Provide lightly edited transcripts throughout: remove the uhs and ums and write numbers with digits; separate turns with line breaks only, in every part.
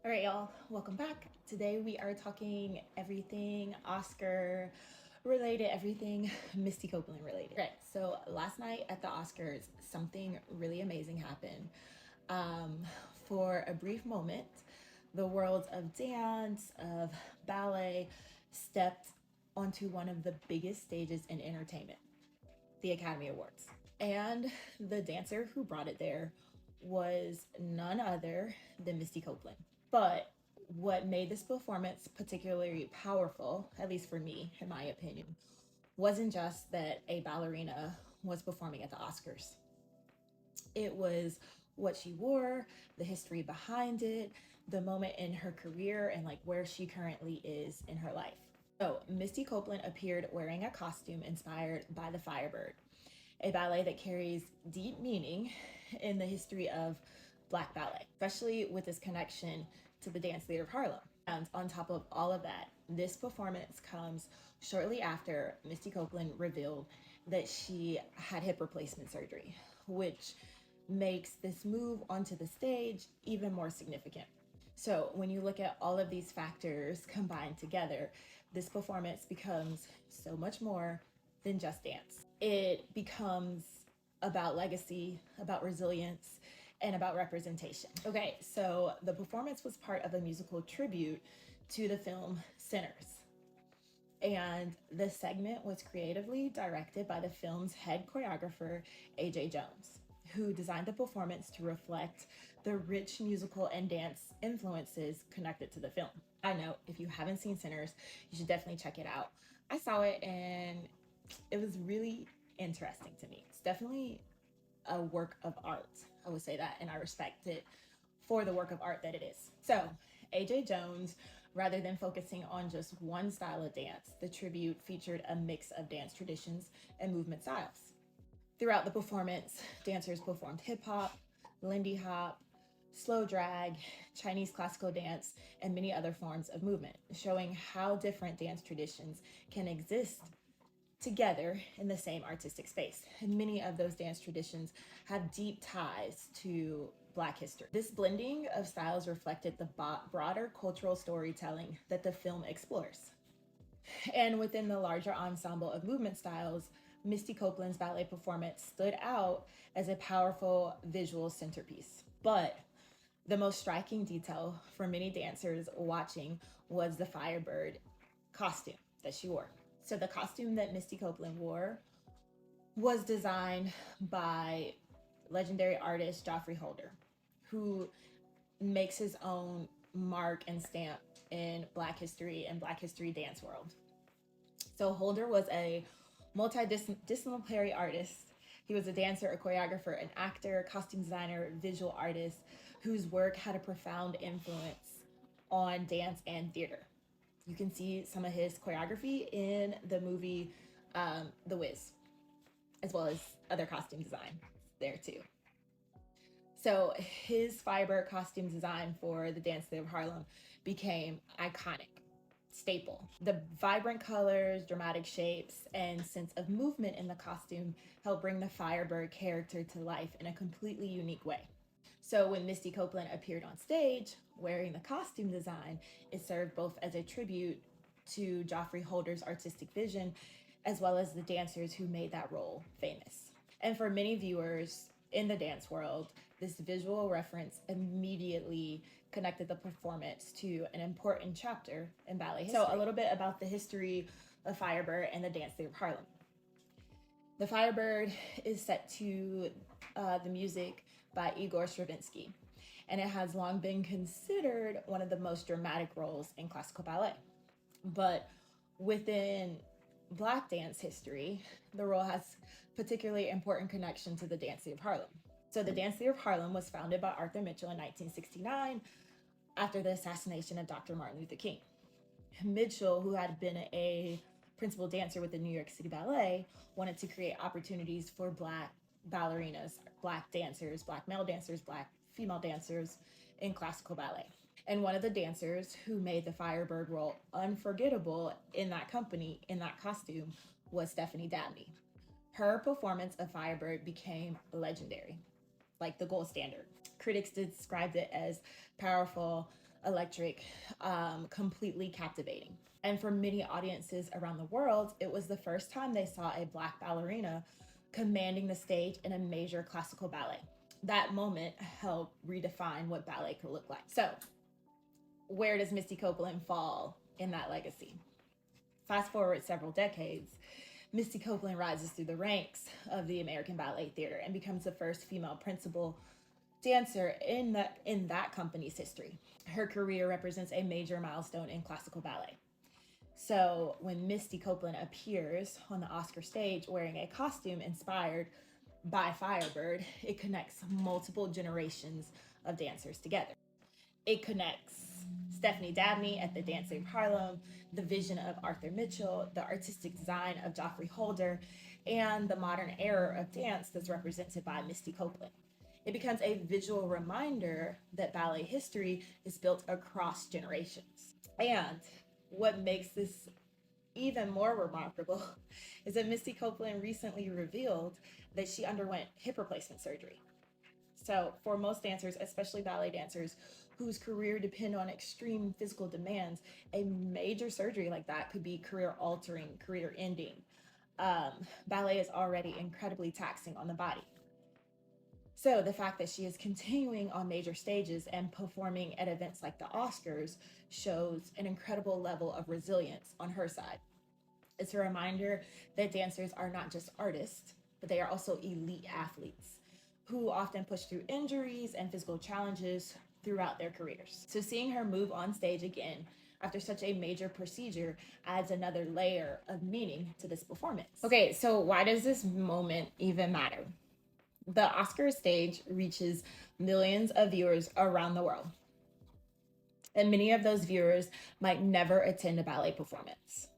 All right, y'all, welcome back. Today we are talking everything Oscar related, everything Misty Copeland related. Right, so last night at the Oscars, something really amazing happened. For a brief moment, the world of dance, of ballet, stepped onto one of the biggest stages in entertainment, the Academy Awards. And the dancer who brought it there was none other than Misty Copeland. But what made this performance particularly powerful, at least for me, in my opinion, wasn't just that a ballerina was performing at the Oscars. It was what she wore, the history behind it, the moment in her career, and like where she currently is in her life. So Misty Copeland appeared wearing a costume inspired by the Firebird, a ballet that carries deep meaning in the history of Black ballet, especially with this connection to the Dance Theatre of Harlem. And on top of all of that, this performance comes shortly after Misty Copeland revealed that she had hip replacement surgery, which makes this move onto the stage even more significant. So when you look at all of these factors combined together, this performance becomes so much more than just dance. It becomes about legacy, about resilience, and about representation. Okay, so the performance was part of a musical tribute to the film Sinners. And the segment was creatively directed by the film's head choreographer, A.J. Jones, who designed the performance to reflect the rich musical and dance influences connected to the film. I know if you haven't seen Sinners, you should definitely check it out. I saw it and it was really interesting to me. It's definitely a work of art. I would say that, and I respect it for the work of art that it is. So, A.J. Jones, rather than focusing on just one style of dance, the tribute featured a mix of dance traditions and movement styles. Throughout the performance, dancers performed hip hop, Lindy hop, slow drag, Chinese classical dance, and many other forms of movement, showing how different dance traditions can exist together in the same artistic space. And many of those dance traditions have deep ties to Black history. This blending of styles reflected the broader cultural storytelling that the film explores. And within the larger ensemble of movement styles, Misty Copeland's ballet performance stood out as a powerful visual centerpiece. But the most striking detail for many dancers watching was the Firebird costume that she wore. So the costume that Misty Copeland wore was designed by legendary artist Geoffrey Holder, who makes his own mark and stamp in Black history and Black history dance world. So Holder was a multidisciplinary artist. He was a dancer, a choreographer, an actor, costume designer, visual artist, whose work had a profound influence on dance and theater. You can see some of his choreography in the movie The Wiz, as well as other costume design there too. So his Firebird costume design for the Dance Theatre of Harlem became iconic, staple. The vibrant colors, dramatic shapes, and sense of movement in the costume helped bring the Firebird character to life in a completely unique way. So when Misty Copeland appeared on stage wearing the costume design, it served both as a tribute to Geoffrey Holder's artistic vision, as well as the dancers who made that role famous. And for many viewers in the dance world, this visual reference immediately connected the performance to an important chapter in ballet history. So a little bit about the history of Firebird and the Dance Theatre of Harlem. The Firebird is set to the music by Igor Stravinsky, and it has long been considered one of the most dramatic roles in classical ballet. But within Black dance history, the role has particularly important connection to the Dance Theatre of Harlem. So the Dance Theatre of Harlem was founded by Arthur Mitchell in 1969 after the assassination of Dr. Martin Luther King. Mitchell, who had been a principal dancer with the New York City Ballet, wanted to create opportunities for Black ballerinas, Black dancers, Black male dancers, Black female dancers in classical ballet. And one of the dancers who made the Firebird role unforgettable in that company, in that costume, was Stephanie Dabney. Her performance of Firebird became legendary, like the gold standard. Critics described it as powerful, electric, completely captivating. And for many audiences around the world, it was the first time they saw a Black ballerina commanding the stage in a major classical ballet. That moment helped redefine what ballet could look like. So, where does Misty Copeland fall in that legacy? Fast forward several decades, Misty Copeland rises through the ranks of the American Ballet Theatre and becomes the first female principal dancer in that company's history. Her career represents a major milestone in classical ballet. So when Misty Copeland appears on the Oscar stage wearing a costume inspired by Firebird, it connects multiple generations of dancers together. It connects Stephanie Dabney at the Dance Theatre of Harlem, the vision of Arthur Mitchell, the artistic design of Geoffrey Holder, and the modern era of dance that's represented by Misty Copeland. It becomes a visual reminder that ballet history is built across generations. And what makes this even more remarkable is that Misty Copeland recently revealed that she underwent hip replacement surgery. So for most dancers, especially ballet dancers, whose career depend on extreme physical demands, a major surgery like that could be career altering, career ending. Ballet is already incredibly taxing on the body. So the fact that she is continuing on major stages and performing at events like the Oscars shows an incredible level of resilience on her side. It's a reminder that dancers are not just artists, but they are also elite athletes who often push through injuries and physical challenges throughout their careers. So seeing her move on stage again after such a major procedure adds another layer of meaning to this performance. Okay, so why does this moment even matter? The Oscar stage reaches millions of viewers around the world. And many of those viewers might never attend a ballet performance.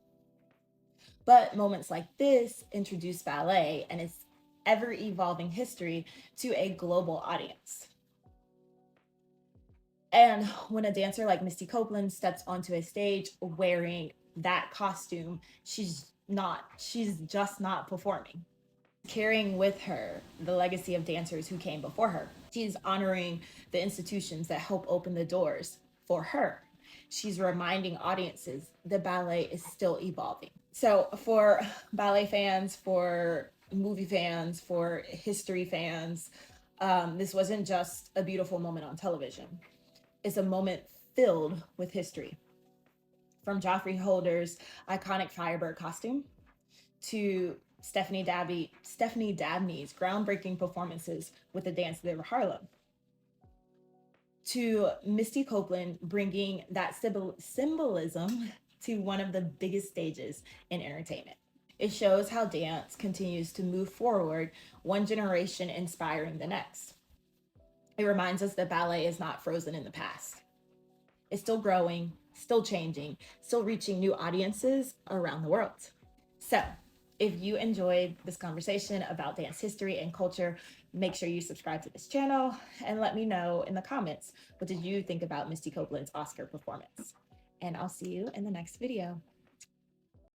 But moments like this introduce ballet and its ever-evolving history to a global audience. And when a dancer like Misty Copeland steps onto a stage wearing that costume, she's just not performing. Carrying with her the legacy of dancers who came before her. She's honoring the institutions that help open the doors for her. She's reminding audiences that ballet is still evolving. So for ballet fans, for movie fans, for history fans, this wasn't just a beautiful moment on television. It's a moment filled with history. From Geoffrey Holder's iconic Firebird costume to Stephanie Dabney's groundbreaking performances with the Dance Theatre of Harlem, to Misty Copeland bringing that symbolism to one of the biggest stages in entertainment. It shows how dance continues to move forward, one generation inspiring the next. It reminds us that ballet is not frozen in the past. It's still growing, still changing, still reaching new audiences around the world. So, if you enjoyed this conversation about dance history and culture, make sure you subscribe to this channel and let me know in the comments, what did you think about Misty Copeland's Oscar performance? And I'll see you in the next video.